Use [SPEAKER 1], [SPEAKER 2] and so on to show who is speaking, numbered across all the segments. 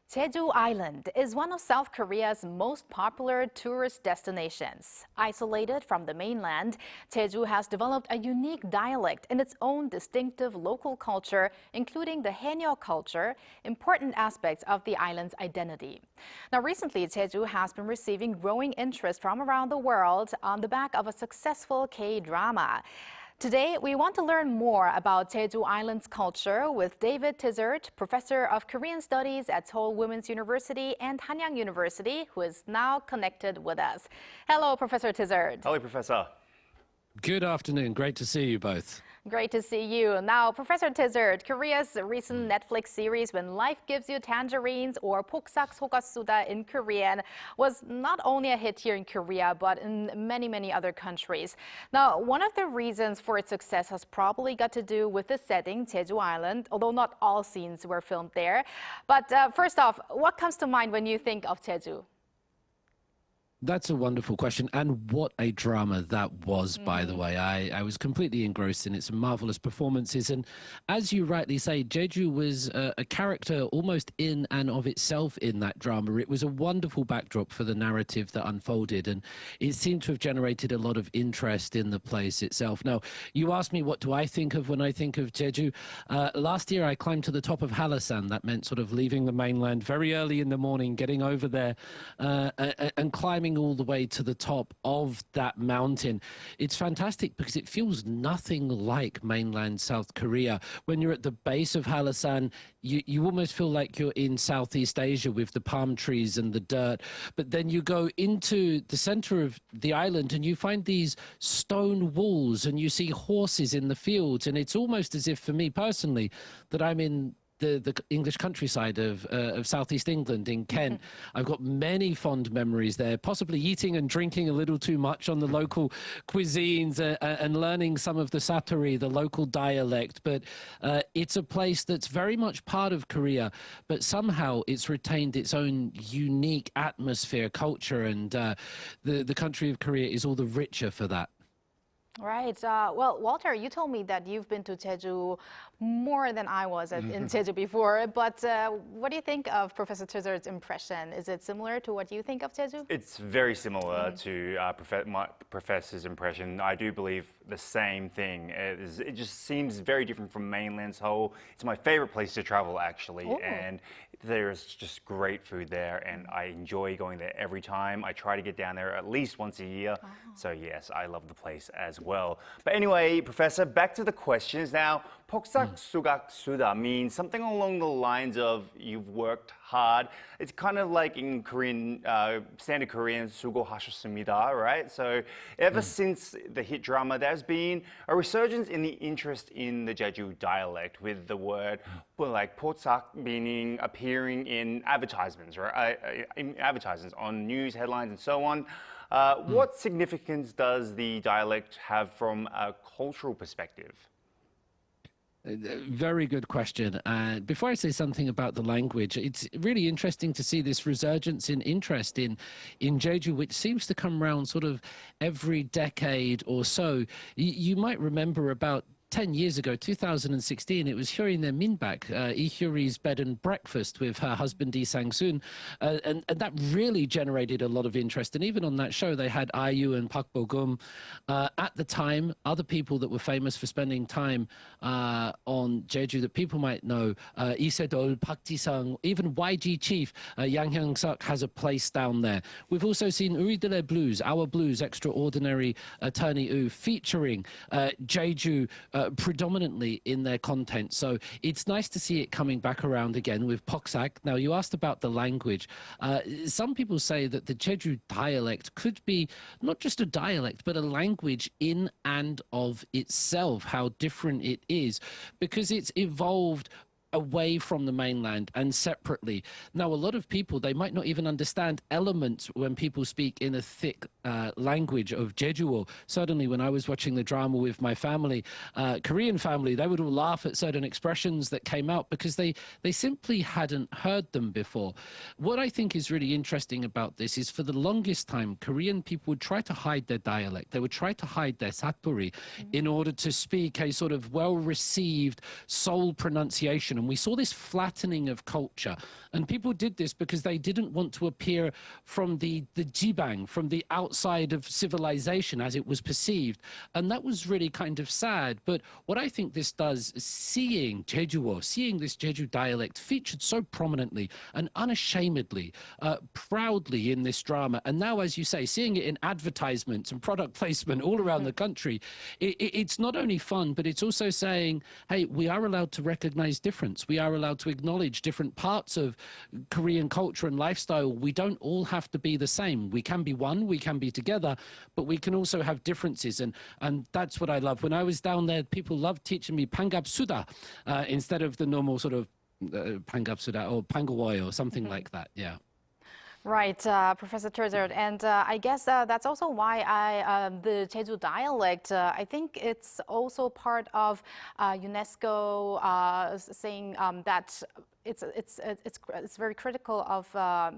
[SPEAKER 1] Jeju Island is one of South Korea's most popular tourist destinations. Isolated from the mainland, Jeju has developed a unique dialect in its own distinctive local culture, including the HAENYEO culture, important aspects of the island's identity. Now, recently, Jeju has been receiving growing interest from around the world on the back of a successful K-drama. Today, we want to learn more about Jeju Island's culture with David Tizzard, Professor of Korean Studies at Seoul Women's University and Hanyang University, who is now connected with us. Hello, Professor Tizzard.
[SPEAKER 2] Hello, Professor.
[SPEAKER 3] Good afternoon. Great to see you both.
[SPEAKER 1] Great to see you. Now, Professor Tizzard, Korea's recent Netflix series When Life Gives You Tangerines, or Pokssak Sogatsuda in Korean, was not only a hit here in Korea, but in many, many other countries. Now, one of the reasons for its success has probably got to do with the setting, Jeju Island, although not all scenes were filmed there. But first off, what comes to mind when you think of Jeju?
[SPEAKER 3] That's a wonderful question, and what a drama that was, by the way. I was completely engrossed in its marvelous performances, and as you rightly say, Jeju was a character almost in and of itself in that drama. It was a wonderful backdrop for the narrative that unfolded, and it seemed to have generated a lot of interest in the place itself. Now, you asked me, what do I think of when I think of Jeju? Last year, I climbed to the top of Hallasan. That meant sort of leaving the mainland very early in the morning, getting over there, and climbing all the way to the top of that mountain. It's fantastic because it feels nothing like mainland South Korea. When you're at the base of Hallasan, you almost feel like you're in Southeast Asia with the palm trees and the dirt. But then you go into the center of the island and you find these stone walls and you see horses in the fields. And it's almost as if, for me personally, that I'm in the English countryside of southeast England in Kent. I've got many fond memories there, possibly eating and drinking a little too much on the local cuisines and learning some of the saturi, the local dialect. But it's a place that's very much part of Korea, but somehow it's retained its own unique atmosphere, culture, and the country of Korea is all the richer for that.
[SPEAKER 1] Right. Well, Walter, you told me that you've been to Jeju more than I was in Jeju before. But what do you think of Professor Tizzard's impression? Is it similar to what you think of Jeju?
[SPEAKER 2] It's very similar to my professor's impression. I do believe the same thing. It just seems very different from mainland Seoul. It's my favorite place to travel, actually.
[SPEAKER 1] Ooh.
[SPEAKER 2] And there's just great food there. And I enjoy going there every time. I try to get down there at least once a year. So yes, I love the place as well. But anyway, Professor, back to the questions. Now, Pokssak Sogatsuda means something along the lines of you've worked hard. It's kind of like in Korean, standard Korean, 수고하셨습니다, right? So ever since the hit drama, there's been a resurgence in the interest in the Jeju dialect, with the word like Pokssak meaning appearing in advertisements, right? In advertisements on news headlines and so on. What significance does the dialect have from a cultural perspective?
[SPEAKER 3] Very good question. Before I say something about the language, it's really interesting to see this resurgence in interest in Jeju, which seems to come around sort of every decade or so. You might remember about 10 years ago, 2016, it was Hyori Minbak, Hyori's bed and breakfast with her husband Lee Sang-soon, and that really generated a lot of interest. And even on that show, they had IU and Park Bo-gum. At the time, other people that were famous for spending time on Jeju that people might know, Lee Se-dol, Park Ji-sung, even YG Chief, Yang Hyung-suk has a place down there. We've also seen Uridele Blues, Our Blues, Extraordinary Attorney U, featuring Jeju predominantly in their content. So it's nice to see it coming back around again with Pokssak. Now, you asked about the language. Some people say that the Jeju dialect could be not just a dialect, but a language in and of itself, how different it is, because it's evolved away from the mainland and separately. Now, a lot of people, they might not even understand elements when people speak in a thick language of Jejuo. Certainly, when I was watching the drama with my family, Korean family, they would all laugh at certain expressions that came out because they simply hadn't heard them before. What I think is really interesting about this is, for the longest time, Korean people would try to hide their dialect. They would try to hide their saturi in order to speak a sort of well-received Seoul pronunciation civilization. And we saw this flattening of culture. And people did this because they didn't want to appear from the jibang, from the outside of civilization as it was perceived. And that was really kind of sad. But what I think this does, seeing Jejuo, seeing this Jeju dialect featured so prominently and unashamedly, proudly in this drama, and now, as you say, seeing it in advertisements and product placement all around the country, it's not only fun, but it's also saying, hey, we are allowed to recognize difference. We are allowed to acknowledge different parts of Korean culture and lifestyle. We don't all have to be the same. We can be one, we can be together, but we can also have differences. And that's what I love. When I was down there, people loved teaching me 반갑수다 instead of the normal sort of 반갑수다 or 반가워요 or something like that. Yeah.
[SPEAKER 1] Right, Professor Tizzard, and I guess that's also why the Jeju dialect, I think it's also part of UNESCO saying that it's very critical of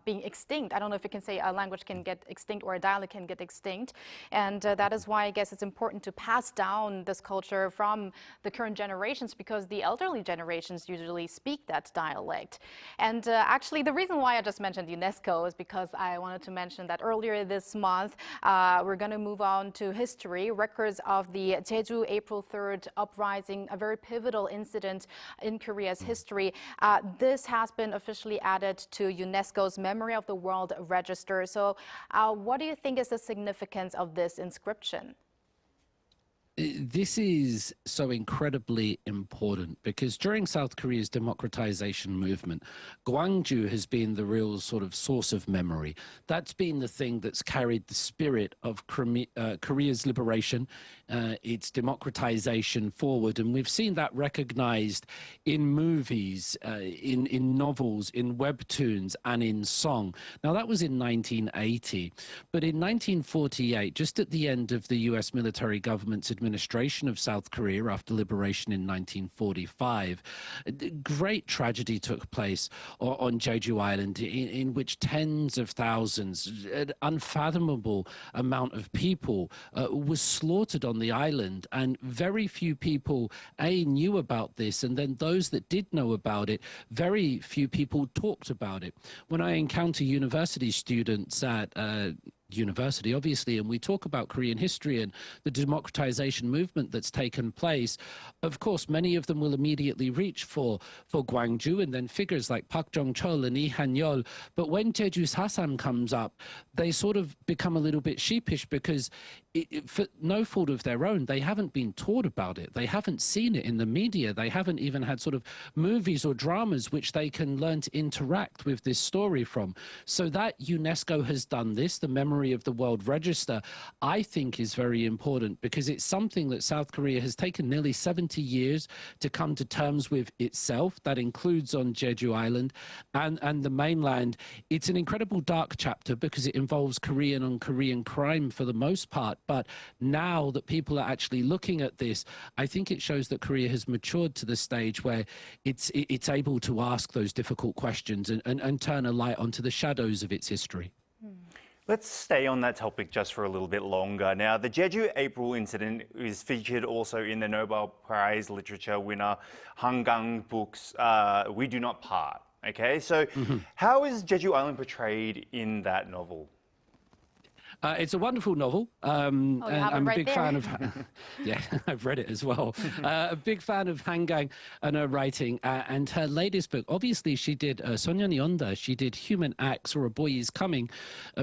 [SPEAKER 1] being extinct. I don't know if you can say a language can get extinct or a dialect can get extinct, and that is why I guess it's important to pass down this culture from the current generations, because the elderly generations usually speak that dialect. And actually, the reason why I just mentioned UNESCO is because I wanted to mention that earlier this month, we're going to move on to history, records of the Jeju April 3rd uprising, a very pivotal incident in Korea's history. This has been officially added to UNESCO's Memory of the World Register. So what do you think is the significance of this inscription?
[SPEAKER 3] This is so incredibly important because during South Korea's democratization movement, Gwangju has been the real sort of source of memory. That's been the thing that's carried the spirit of Korea's liberation, its democratization forward. And we've seen that recognized in movies, in novels, in webtoons, and in song. Now, that was in 1980. But in 1948, just at the end of the US military government's administration of South Korea after liberation in 1945, great tragedy took place on Jeju Island, in which tens of thousands, an unfathomable amount of people was slaughtered on the island, and very few people knew about this, and then those that did know about it, very few people talked about it. When I encounter university students at university, obviously, and we talk about Korean history and the democratization movement that's taken place, of course, many of them will immediately reach for Gwangju and then figures like Park Jong-chol and Lee Han-yeol. But when Jeju Sasam comes up, they sort of become a little bit sheepish because for no fault of their own, they haven't been taught about it. They haven't seen it in the media. They haven't even had sort of movies or dramas which they can learn to interact with this story from. So that UNESCO has done this, the Memory of the World Register, I think is very important because it's something that South Korea has taken nearly 70 years to come to terms with itself. That includes on Jeju Island and the mainland. It's an incredible dark chapter because it involves Korean on Korean crime for the most part. But now that people are actually looking at this, I think it shows that Korea has matured to the stage where it's able to ask those difficult questions and turn a light onto the shadows of its history.
[SPEAKER 2] Let's stay on that topic just for a little bit longer. Now, the Jeju April incident is featured also in the Nobel Prize literature winner Hanyang book's We Do Not Part. Okay, so how is Jeju Island portrayed in that novel?
[SPEAKER 3] It's a wonderful novel, and I'm a big fan of. Yeah, I've read it as well. A big fan of Hanyang and her writing, and her latest book. Obviously, she did Sonyeon이 온다. She did Human Acts or A Boy Is Coming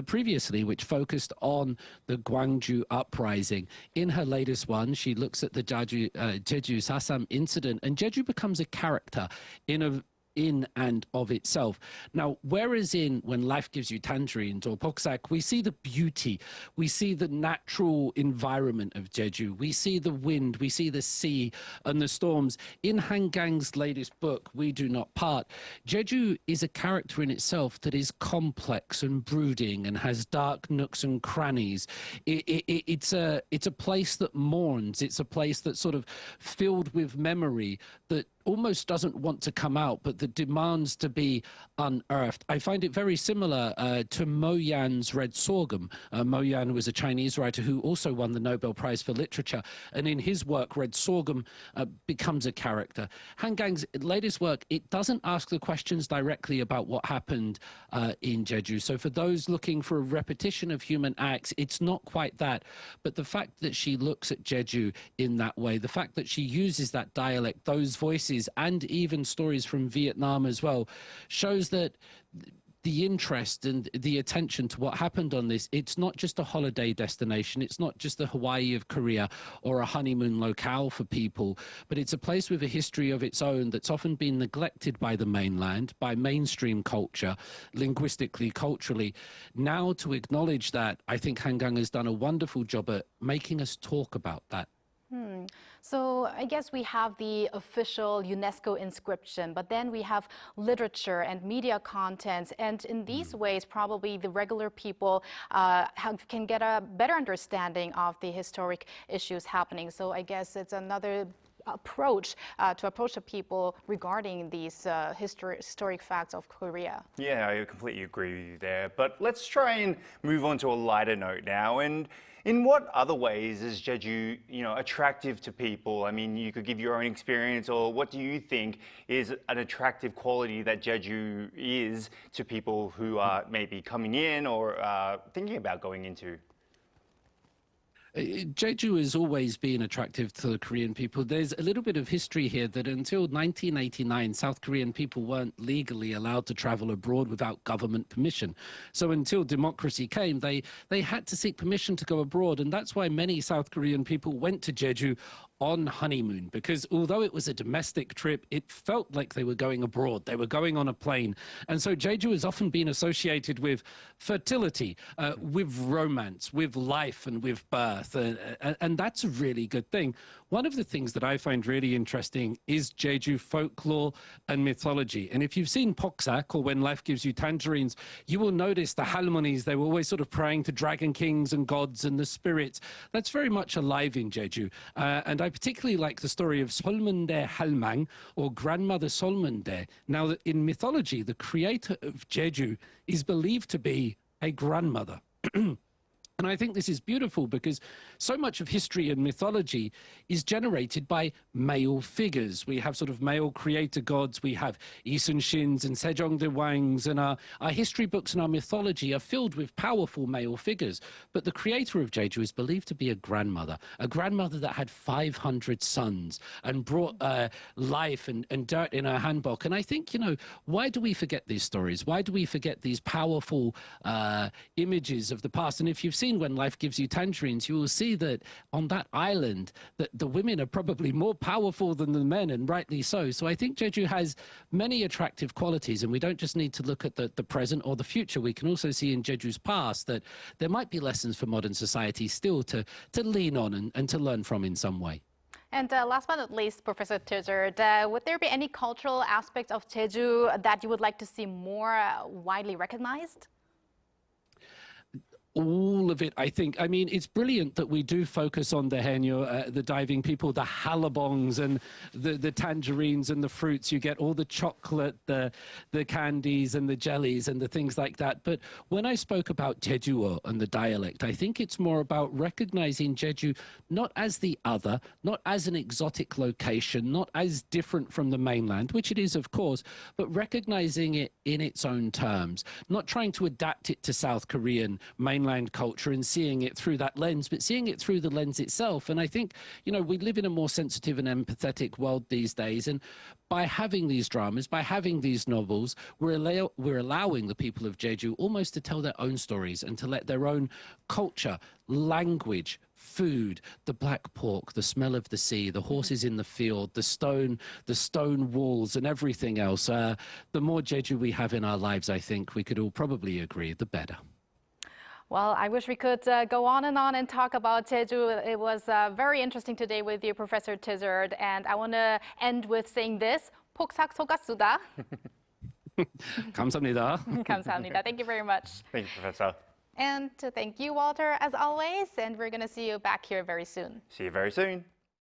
[SPEAKER 3] previously, which focused on the Gwangju Uprising. In her latest one, she looks at the Jeju Sasam incident, and Jeju becomes a character in and of itself. Now, whereas when Life Gives You Tangerines or Pokssak, we see the beauty, we see the natural environment of Jeju, we see the wind, we see the sea and the storms. In Hanyang's latest book, We Do Not Part, Jeju is a character in itself that is complex and brooding and has dark nooks and crannies. It's a place that mourns. It's a place that's sort of filled with memory that almost doesn't want to come out, but that demands to be unearthed. I find it very similar to Mo Yan's Red Sorghum. Mo Yan was a Chinese writer who also won the Nobel Prize for Literature, and in his work, Red Sorghum becomes a character. Hanyang's latest work, it doesn't ask the questions directly about what happened in Jeju. So for those looking for a repetition of human acts, it's not quite that. But the fact that she looks at Jeju in that way, the fact that she uses that dialect, those voices, and even stories from Vietnam as well, shows that the interest and the attention to what happened on this, it's not just a holiday destination, it's not just the Hawaii of Korea or a honeymoon locale for people, but it's a place with a history of its own that's often been neglected by the mainland, by mainstream culture, linguistically, culturally. Now to acknowledge that, I think Hanyang has done a wonderful job at making us talk about that.
[SPEAKER 1] So I guess we have the official UNESCO inscription, but then we have literature and media content. And in these ways, probably the regular people can get a better understanding of the historic issues happening. So I guess it's another approach to approach the people regarding these historic facts of Korea.
[SPEAKER 2] Yeah, I completely agree with you there. But let's try and move on to a lighter note now. And in what other ways is Jeju, attractive to people? I mean, you could give your own experience, or what do you think is an attractive quality that Jeju is to people who are maybe coming in or thinking about going into?
[SPEAKER 3] Jeju has always been attractive to the Korean people. There's a little bit of history here that until 1989, South Korean people weren't legally allowed to travel abroad without government permission. So until democracy came, they had to seek permission to go abroad. And that's why many South Korean people went to Jeju on honeymoon, because although it was a domestic trip, it felt like they were going abroad. They were going on a plane. And so Jeju has often been associated with fertility, with romance, with life and with birth. And that's a really good thing. One of the things that I find really interesting is Jeju folklore and mythology. And if you've seen Pokssak, or When Life Gives You Tangerines, you will notice the halmonis, they were always sort of praying to dragon kings and gods and the spirits. That's very much alive in Jeju. And I particularly like the story of Solmundae Hanyang, or Grandmother Solmundae. Now, in mythology, the creator of Jeju is believed to be a grandmother. And I think this is beautiful because so much of history and mythology is generated by male figures. We have sort of male creator gods. We have Isun Shins and Sejong De Wangs, and our history books and our mythology are filled with powerful male figures. But the creator of Jeju is believed to be a grandmother that had 500 sons and brought life and dirt in her hanbok. And I think, why do we forget these stories? Why do we forget these powerful images of the past? And if you've seen When Life Gives You Tangerines, you will see that on that island, that the women are probably more powerful than the men, and rightly so. So I think Jeju has many attractive qualities, and we don't just need to look at the present or the future. We can also see in Jeju's past that there might be lessons for modern society still to lean on and to learn from in some way.
[SPEAKER 1] And last but not least, Professor Tizzard, would there be any cultural aspects of Jeju that you would like to see more widely recognized?
[SPEAKER 3] All of it, I think. I mean, it's brilliant that we do focus on the HAENYEO, the diving people, the halabongs and the tangerines and the fruits. You get all the chocolate, the candies and the jellies and the things like that. But when I spoke about Jejuo and the dialect, I think it's more about recognizing Jeju not as the other, not as an exotic location, not as different from the mainland, which it is, of course, but recognizing it in its own terms, not trying to adapt it to South Korean mainland culture and seeing it through that lens, but seeing it through the lens itself. And I think, we live in a more sensitive and empathetic world these days. And by having these dramas, by having these novels, we're allowing the people of Jeju almost to tell their own stories and to let their own culture, language, food, the black pork, the smell of the sea, the horses in the field, the stone walls and everything else. The more Jeju we have in our lives, I think we could all probably agree, the better.
[SPEAKER 1] Well, I wish we could go on and talk about Jeju. It was very interesting today with you, Professor Tizzard. And I want to end with saying this, 폭싹속았수다.
[SPEAKER 3] 감사합니다.
[SPEAKER 1] 감사합니다. Thank you very much.
[SPEAKER 2] Thank you, Professor.
[SPEAKER 1] And to thank you, Walter, as always. And we're going to see you back here very soon.
[SPEAKER 2] See you very soon.